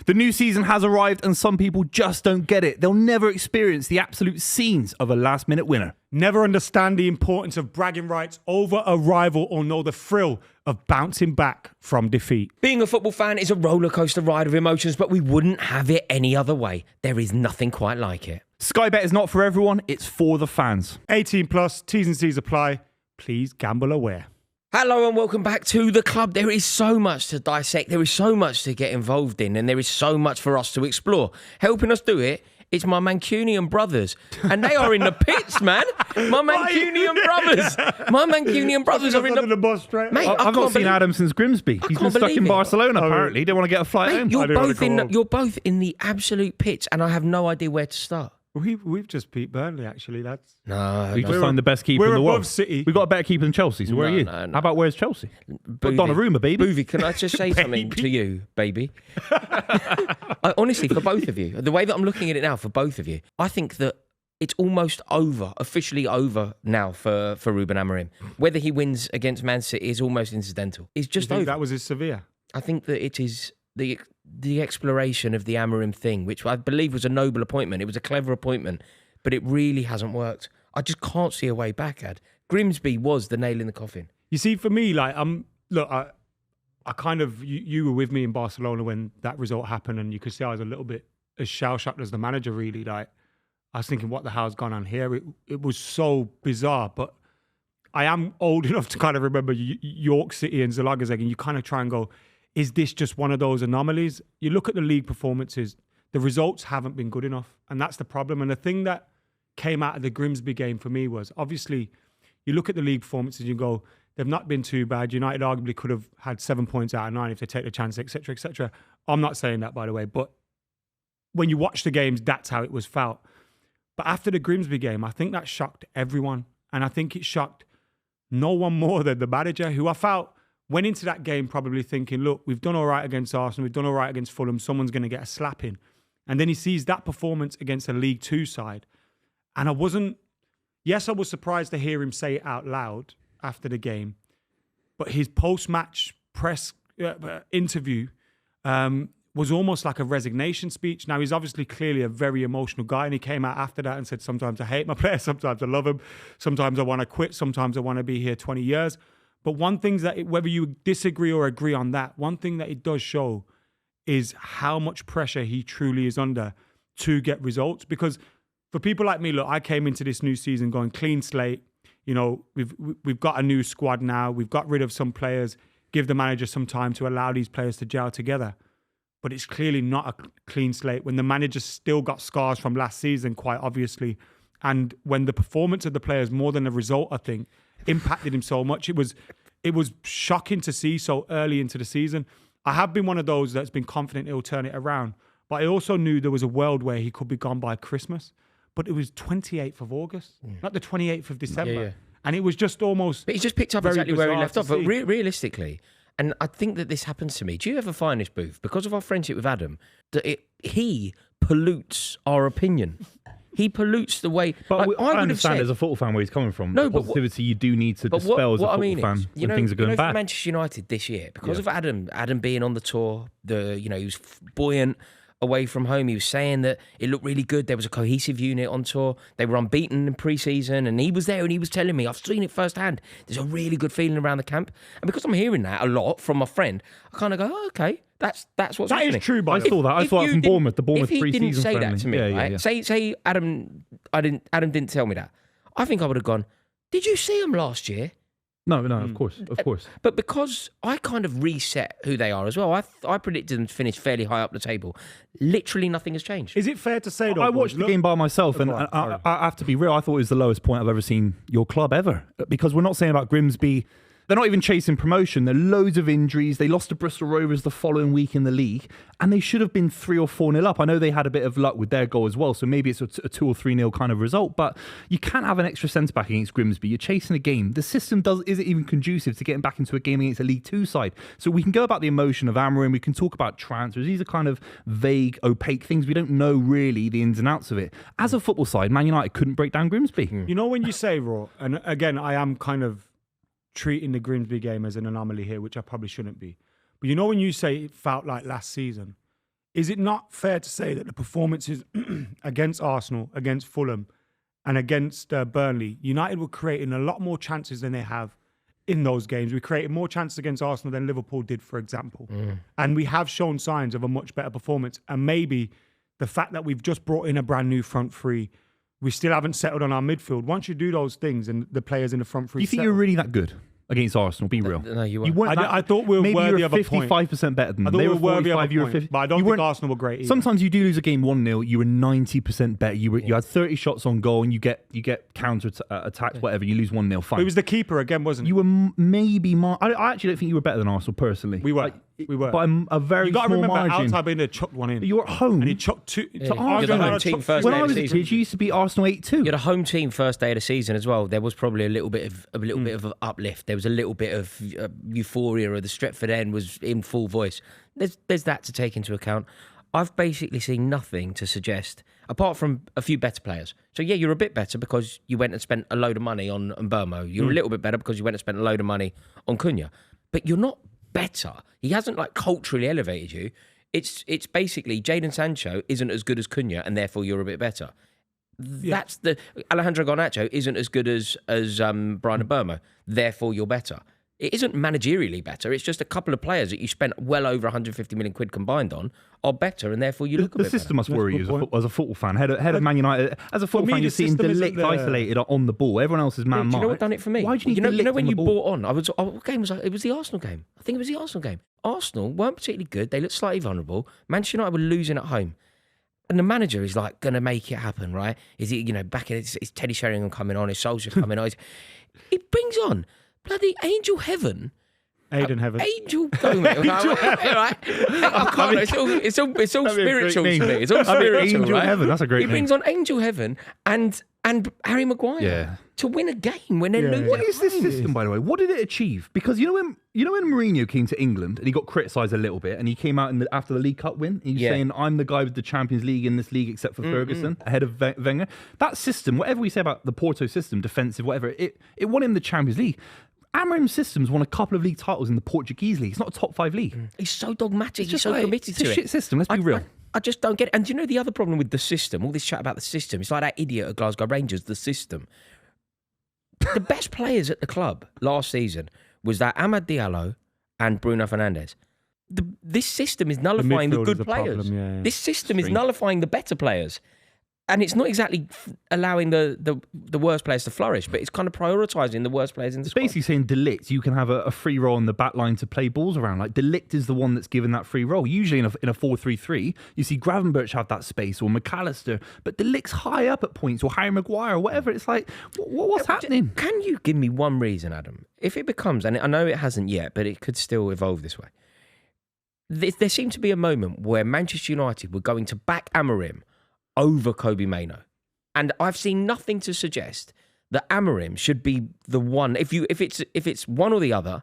The new season has arrived and some people just don't get it. They'll never experience the absolute scenes of a last-minute winner. Never understand the importance of bragging rights over a rival or know the thrill of bouncing back from defeat. Being a football fan is a roller coaster ride of emotions, but we wouldn't have it any other way. There is nothing quite like it. Sky Bet is not for everyone, it's for the fans. 18 plus, T's and C's apply. Please gamble aware. Hello and welcome back to the club. There is so much to dissect, there is so much to get involved in, and there is so much for us to explore. Helping us do it, it's my Mancunian brothers. And they are in the pits, man. My Mancunian brothers. My Mancunian brothers are in the bus straight. Mate, I've not seen Adam since Grimsby. He's been stuck in Barcelona, apparently. He didn't want to get a flight home. You're both in the absolute pits, and I have no idea where to start. We've just beat Burnley, actually, lads. No, we just signed the best keeper in the world. We're above City. We've got a better keeper than Chelsea, so where are you? No. How about where's Chelsea? Donnarumma, baby. Buvey, can I just say something to you, baby? Honestly, for both of you, the way that I'm looking at it now, for both of you, I think that it's almost over, officially over now for Ruben Amorim. Whether he wins against Man City is almost incidental. It's just over. That was his Sevilla. I think that it is the exploration of the Amorim thing, which I believe was a noble appointment. It was a clever appointment, but it really hasn't worked. I just can't see a way back, Ad. Grimsby was the nail in the coffin. You see, for me, like, look, I kind of, you were with me in Barcelona when that result happened, and you could see I was a little bit as shell-shocked as the manager, really. Like, I was thinking, what the hell's gone on here? It was so bizarre, but I am old enough to kind of remember York City and Zalagazeg, and you kind of try and go, is this just one of those anomalies? You look at the league performances, the results haven't been good enough, and that's the problem. And the thing that came out of the Grimsby game for me was, obviously, you look at the league performances and you go, they've not been too bad. United arguably could have had 7 points out of 9 if they take the chance, etc., etc. I'm not saying that, by the way, but when you watch the games, that's how it was felt. But after the Grimsby game, I think that shocked everyone. And I think it shocked no one more than the manager, who I felt went into that game probably thinking, look, we've done all right against Arsenal, we've done all right against Fulham, someone's going to get a slapping. And then he sees that performance against a League Two side. And I was surprised to hear him say it out loud after the game. But his post-match press interview was almost like a resignation speech. Now, he's obviously clearly a very emotional guy, and he came out after that and said, sometimes I hate my players, sometimes I love him, sometimes I want to quit, sometimes I want to be here 20 years. But one thing that, whether you disagree or agree on that, one thing that it does show is how much pressure he truly is under to get results. Because for people like me, look, I came into this new season going clean slate. You know, we've got a new squad now. We've got rid of some players, give the manager some time to allow these players to gel together. But it's clearly not a clean slate when the manager's still got scars from last season, quite obviously. And when the performance of the players, more than the result, I think, impacted him so much. It was shocking to see so early into the season. I have been one of those that's been confident he'll turn it around. But I also knew there was a world where he could be gone by Christmas. But it was 28th of August, not the 28th of December. Yeah. And it was just almost... But he just picked up exactly where he left off. But see. Realistically, and I think that this happens to me. Do you ever find this, Booth, because of our friendship with Adam, that he pollutes our opinion? He pollutes the way... But like, I understand as a football fan where he's coming from. No, the positivity you do need to dispel as a football fan when things are going bad. For Manchester United this year, because of Adam being on the tour, he was buoyant away from home. He was saying that it looked really good. There was a cohesive unit on tour. They were unbeaten in pre-season, and he was there and he was telling me, I've seen it firsthand. There's a really good feeling around the camp. And because I'm hearing that a lot from my friend, I kind of go, oh, okay, that's what's happening. That is true, but I saw that. I saw that from Bournemouth, the Bournemouth pre-season If he didn't say friendly. that to me, right? Yeah. Say Adam didn't tell me that, I think I would have gone, did you see him last year? No, of course. But because I kind of reset who they are as well, I predicted them to finish fairly high up the table. Literally nothing has changed. Is it fair to say, though? I watched the game by myself, and I have to be real, I thought it was the lowest point I've ever seen your club ever. Because we're not saying about Grimsby, they're not even chasing promotion. There are loads of injuries. They lost to Bristol Rovers the following week in the league, and they should have been 3 or 4-0 up. I know they had a bit of luck with their goal as well, so maybe it's a 2 or 3-0 kind of result, but you can't have an extra centre-back against Grimsby. You're chasing a game. The system isn't even conducive to getting back into a game against a League Two side. So we can go about the emotion of Amorim, we can talk about transfers. These are kind of vague, opaque things. We don't know really the ins and outs of it. As a football side, Man United couldn't break down Grimsby. You know, when you say, Raw, and again, I am kind of treating the Grimsby game as an anomaly here, which I probably shouldn't be. But you know when you say it felt like last season, is it not fair to say that the performances against Arsenal, against Fulham, and against Burnley, United were creating a lot more chances than they have in those games? We created more chances against Arsenal than Liverpool did, for example. And we have shown signs of a much better performance. And maybe the fact that we've just brought in a brand new front three, we still haven't settled on our midfield. Once you do those things and the players in the front three, Do you think you're really that good against Arsenal? Be real. No, you weren't. I thought we were maybe worthy you of were a point. 55% better than I them. thought They we were were worthy of 45, a you were point, 50. but I don't You think weren't- Arsenal were great either. Sometimes you do lose a game 1-0, you were 90% better. You had 30 shots on goal and you get counter attacked, whatever. You lose 1-0, fine. But it was the keeper again, wasn't it? You were maybe more. I actually don't think you were better than Arsenal personally. We were. We were. By a very You got to small remember, margin. Altai Bender chucked one in. You were at home. And he chucked two. Yeah. So You're the Arsenal home had team chucked first two. when day I of was the a season. kid, you used to beat Arsenal 8-2. You're the home team first day of the season as well. There was probably a little bit of an uplift. There was a little bit of euphoria, or the Stretford end was in full voice. There's that to take into account. I've basically seen nothing to suggest, apart from a few better players. So yeah, you're a bit better because you went and spent a load of money on Mbeumo. You're a little bit better because you went and spent a load of money on Cunha. But you're not better. He hasn't culturally elevated you. It's basically Jadon Sancho isn't as good as Cunha, and therefore you're a bit better. That's the Alejandro Garnacho isn't as good as Brian Mbeumo, therefore you're better. It isn't managerially better. It's just a couple of players that you spent well over 150 million quid combined on are better, and therefore you look a The bit system better. must worry you as a football fan. Head of Man United. As a football me, fan, you're the seeing system De isn't Ligt the- isolated on the ball. Everyone else is man Do you know marked. what done it for me? Why do you need De you know Ligt when on you the ball? bought on? What game was that? It was the Arsenal game. I think it was the Arsenal game. Arsenal weren't particularly good. They looked slightly vulnerable. Manchester United were losing at home. And the manager is going to make it happen, right? Is he, back in it's Teddy Sheringham coming on, his Solskjaer coming on. He brings on bloody Angel Heaven. Aiden Heaven. Angel Gomez. Right? It's all spiritual to me. It's all spiritual, Angel right? Heaven, that's a great He name. brings on Angel Heaven and Harry Maguire Yeah. to win a game when they're losing. What is this system, by the way? What did it achieve? Because you know when Mourinho came to England and he got criticised a little bit, and he came out after the League Cup win, and he was saying, "I'm the guy with the Champions League in this league, except for Ferguson, ahead of Wenger." That system, whatever we say about the Porto system, defensive, whatever, it won him the Champions League. Amorim Systems won a couple of league titles in the Portuguese league. It's not a top 5 league. He's so dogmatic. He's so like, committed it's to a it. shit system. Let's be real. I just don't get it. And do you know the other problem with the system? All this chat about the system. It's like that idiot at Glasgow Rangers, the system. The best players at the club last season was that Amad Diallo and Bruno Fernandes. This system is nullifying the midfield good is a players. problem, yeah. This system is nullifying the better players. And it's not exactly allowing the worst players to flourish, but it's kind of prioritising the worst players in the It's squad. basically saying De Ligt, you can have a free role in the back line to play balls around. Like De Ligt is the one that's given that free role. Usually in a 4-3-3, you see Gravenberch have that space, or McAllister, but De Ligt's high up at points, or Harry Maguire, or whatever. It's like, what's happening? Can you give me one reason, Adam? If it becomes, and I know it hasn't yet, but it could still evolve this way. There seemed to be a moment where Manchester United were going to back Amorim over Kobe Mainoo. And I've seen nothing to suggest that Amorim should be the one. If it's one or the other,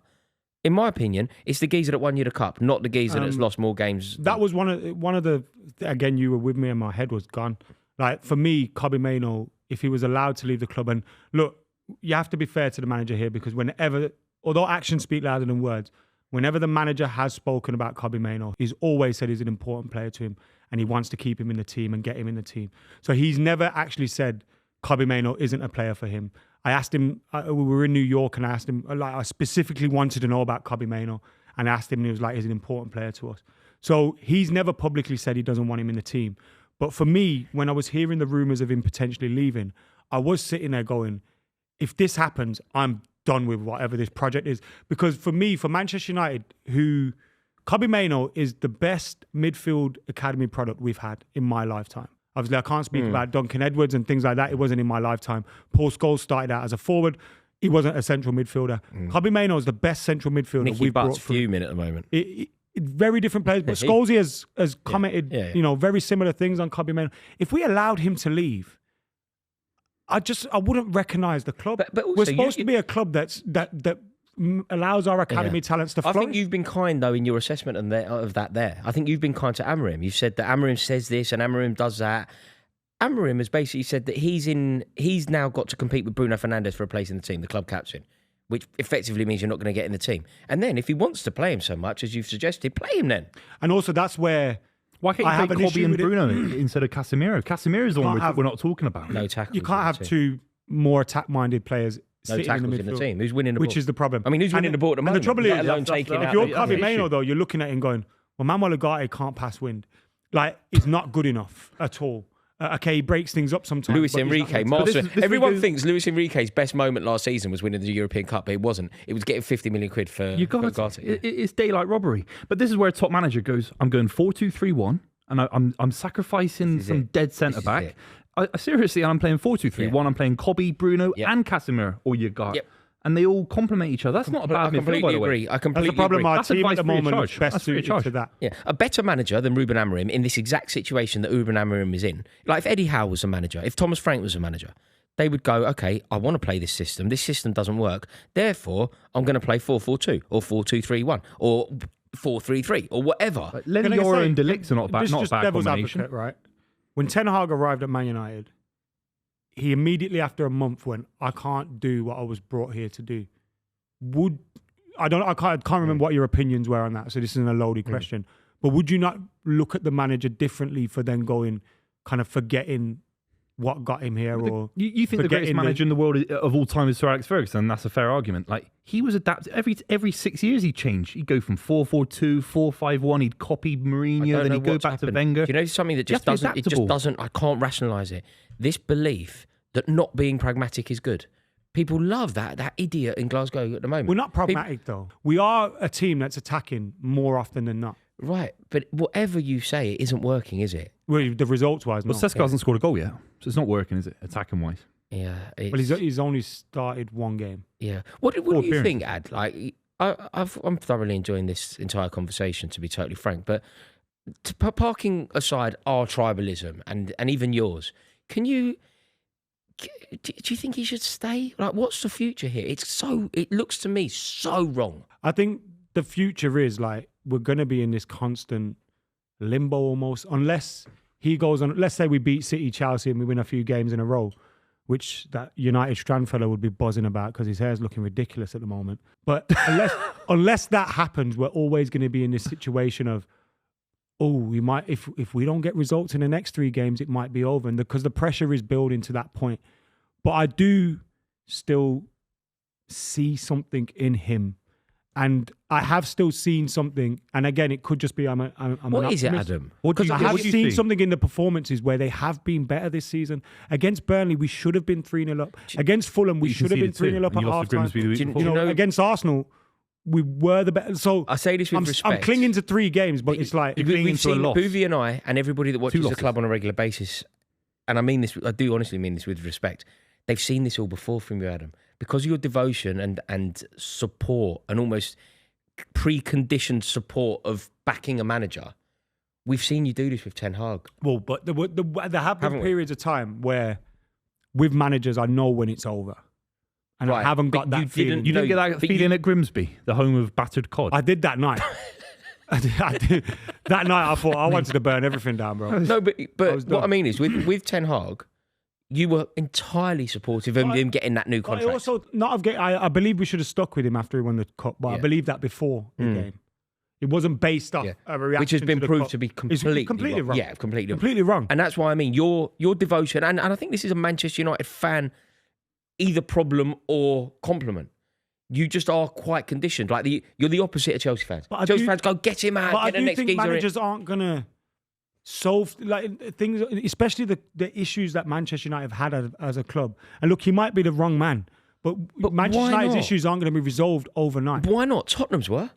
in my opinion, it's the geezer that won you the cup, not the geezer that's lost more games. That was one of the. Again, you were with me, and my head was gone. Like for me, Kobe Mainoo, if he was allowed to leave the club, and look, you have to be fair to the manager here, because although actions speak louder than words, whenever the manager has spoken about Kobe Mainoo, he's always said he's an important player to him, and he wants to keep him in the team and get him in the team. So he's never actually said Kobe Mainoo isn't a player for him. I asked him, we were in New York, and I asked him, I specifically wanted to know about Kobe Mainoo, and I asked him, and he was like, he's an important player to us. So he's never publicly said he doesn't want him in the team. But for me, when I was hearing the rumours of him potentially leaving, I was sitting there going, if this happens, I'm done with whatever this project is. Because for me, for Manchester United, Kobe Mainoo is the best midfield academy product we've had in my lifetime. Obviously, I can't speak about Duncan Edwards and things like that. It wasn't in my lifetime. Paul Scholes started out as a forward. He wasn't a central midfielder. Kobe Mainoo is the best central midfielder Nicky we've Butt's brought through. fuming at the moment. Very different players, but Scholesy has commented, very similar things on Kobe Mainoo. If we allowed him to leave, I wouldn't recognise the club. But also, we're supposed to be a club that allows our academy talents to flourish. I think you've been kind, though, in your assessment of that there. I think you've been kind to Amorim. You've said that Amorim says this and Amorim does that. Amorim has basically said that he's now got to compete with Bruno Fernandes for a place in the team, the club captain, which effectively means you're not going to get in the team. And then if he wants to play him so much, as you've suggested, play him then. And also that's where Why can't you play Kobe and Bruno instead of Casemiro? Casemiro's the one we're not talking about. No tackles. You can't have two more attack-minded players no tackles in the team. Who's winning the ball? Which is the problem. I mean, who's winning the ball at the moment? And the trouble is, if you're Kobe Mainoo, though, you're looking at it and going, well, Manuel Ugarte can't pass wind. Like, he's not good enough at all. Okay, he breaks things up sometimes. Luis Enrique, everyone thinks Luis Enrique's best moment last season was winning the European Cup, but it wasn't. It was getting 50 million quid for Ugarte. It's daylight robbery. But this is where a top manager goes, I'm going 4-2-3-1, and I'm sacrificing some dead centre-back. Seriously, I'm playing 4-2-3-1. I'm playing Kobe, Bruno, and Casemiro, or Ugarte. Yep. And they all complement each other. That's not a bad midfield, by the way. I completely agree. That's the problem. Our team at the moment is best suited to that. Yeah, a better manager than Ruben Amorim in this exact situation that Ruben Amorim is in. Like if Eddie Howe was a manager, if Thomas Frank was a manager, they would go, okay, I want to play this system. This system doesn't work. Therefore, I'm going to play 4-4-2 or 4-2-3-1 or 4-3-3 or whatever. Like Lenny Yoro and De Ligt are not bad combination. Advocate, right? When Ten Hag arrived at Man United, he immediately after a month went, I can't do what I was brought here to do. I can't remember what your opinions were on that, so this isn't a loaded question. But would you not look at the manager differently for then going, kind of forgetting what got him here? Or you think the greatest manager in the world of all time is Sir Alex Ferguson? That's a fair argument. Like he was adapted every 6 years. He'd change. He'd go from 4-4-2, 4-5-1. He'd copy Mourinho. Then he'd go back to Wenger. Do you know something that just doesn't? It just doesn't. I can't rationalise it. This belief that not being pragmatic is good. People love that idiot in Glasgow at the moment. We're not pragmatic, though. We are a team that's attacking more often than not. Right, but whatever you say, it isn't working, is it? Well, the results-wise, well, Sesko hasn't scored a goal yet, so it's not working, is it, attacking-wise? Yeah. Well, he's only started one game. Yeah. What do you think, Ad? Like, I'm thoroughly enjoying this entire conversation, to be totally frank, but parking aside our tribalism and even yours, do you think he should stay? Like, what's the future here? It looks to me so wrong. I think the future is like, we're going to be in this constant limbo almost, unless he goes on. Let's say we beat City, Chelsea, and we win a few games in a row, which that United Strand fellow would be buzzing about because his hair's looking ridiculous at the moment. But unless that happens, we're always going to be in this situation of, we might, if we don't get results in the next 3 games, it might be over. And because the pressure is building to that point. But I do still see something in him. And I have still seen something. And again, it could just be I'm what is it, Adam? Because I have seen something in the performances where they have been better this season. Against Burnley, we should have been 3-0 up. Against Fulham, we should have been 3-0 up at half-time. Against Arsenal, we were the better. So I say this with respect. I'm clinging to 3 games, but it's like we've seen Buvey and I and everybody that watches the club on a regular basis, and I mean this. I do honestly mean this with respect. They've seen this all before from you, Adam, because of your devotion and support and almost preconditioned support of backing a manager. We've seen you do this with Ten Hag. Well, but there have been periods of time where with managers I know when it's over. And I haven't got that feeling. You didn't get that feeling at Grimsby, the home of battered cod? I did that night. I did. That night I thought I wanted to burn everything down, bro. No, but what I mean is with Ten Hag, you were entirely supportive of him getting that new contract. I believe we should have stuck with him after he won the cup, but I believe that before the game. It wasn't based off a reaction, which has been proved to be completely wrong. Yeah, completely wrong. And that's why I mean your devotion, and I think this is a Manchester United fan either problem or compliment. You just are quite conditioned. Like you're the opposite of Chelsea fans. Chelsea fans go, get him out, get the next geezer in. But I do think managers aren't going to solve like things, especially the issues that Manchester United have had as a club. And look, he might be the wrong man, but Manchester United's issues aren't going to be resolved overnight. But why not? Tottenham's were.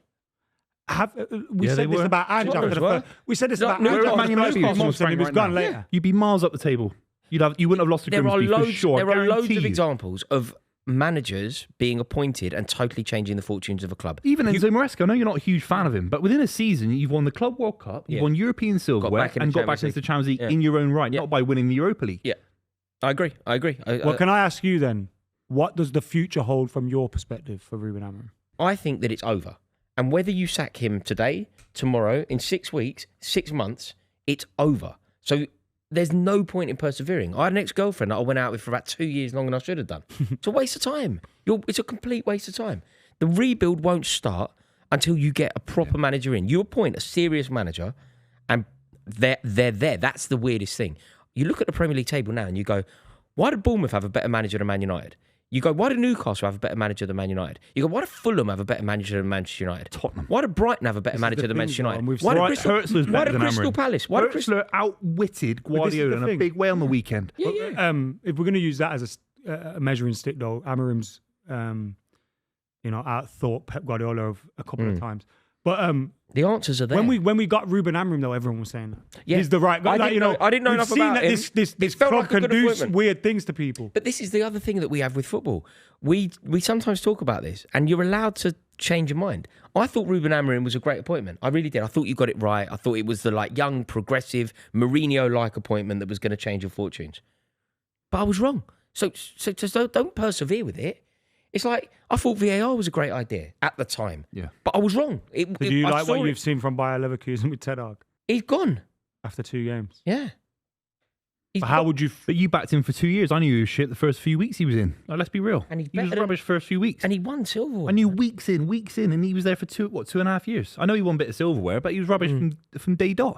We said this about Ange after the first. We said this about Ange after the first months, and he was gone later. You'd be miles up the table. You wouldn't have lost to Grimsby for sure. There are loads of examples of managers being appointed and totally changing the fortunes of a club. Even Enzo Maresca, I know you're not a huge fan of him, but within a season, you've won the Club World Cup, you've won European silverware, and got back into the Champions League in your own right, not by winning the Europa League. Yeah, I agree. Well, can I ask you then, what does the future hold from your perspective for Ruben Amorim? I think that it's over. And whether you sack him today, tomorrow, in 6 weeks, 6 months, it's over. So there's no point in persevering. I had an ex-girlfriend that I went out with for about 2 years longer than I should have done. It's a waste of time. It's a complete waste of time. The rebuild won't start until you get a proper manager in. You appoint a serious manager and they're there. That's the weirdest thing. You look at the Premier League table now and you go, why did Bournemouth have a better manager than Man United? You go, why did Newcastle have a better manager than Man United? You go, why did Fulham have a better manager than Manchester United? Tottenham. Why did Brighton have a better manager than Manchester United? We've Why seen- did Hurtsler's Why better did than Crystal Amorim. Palace? Why did Crystal... Hurtsler outwitted But this is Guardiola the in a thing. big way on the weekend. Yeah. If we're going to use that as a measuring stick, though, Amorim's, outthought Pep Guardiola a couple of times. But The answers are there. when we got Ruben Amorim, though, everyone was saying that. Yeah. He's the right guy. I didn't know we've enough seen about that him. This felt club like a can good do appointment. weird things to people. But this is the other thing that we have with football. We sometimes talk about this, and you're allowed to change your mind. I thought Ruben Amorim was a great appointment. I really did. I thought you got it right. I thought it was the young, progressive, Mourinho-like appointment that was going to change your fortunes. But I was wrong. So just don't persevere with it. It's like, I thought VAR was a great idea at the time. Yeah. But I was wrong. Did you like what you've seen from Bayer Leverkusen with Ted Hag He's gone. after 2 games? Yeah. But how would you... But you backed him for 2 years. I knew he was shit the first few weeks he was in. Let's be real. And he's he was better than- rubbish first few weeks. And he won silverware. I knew weeks in, and he was there for 2.5 years. I know he won a bit of silverware, but he was rubbish from day dot.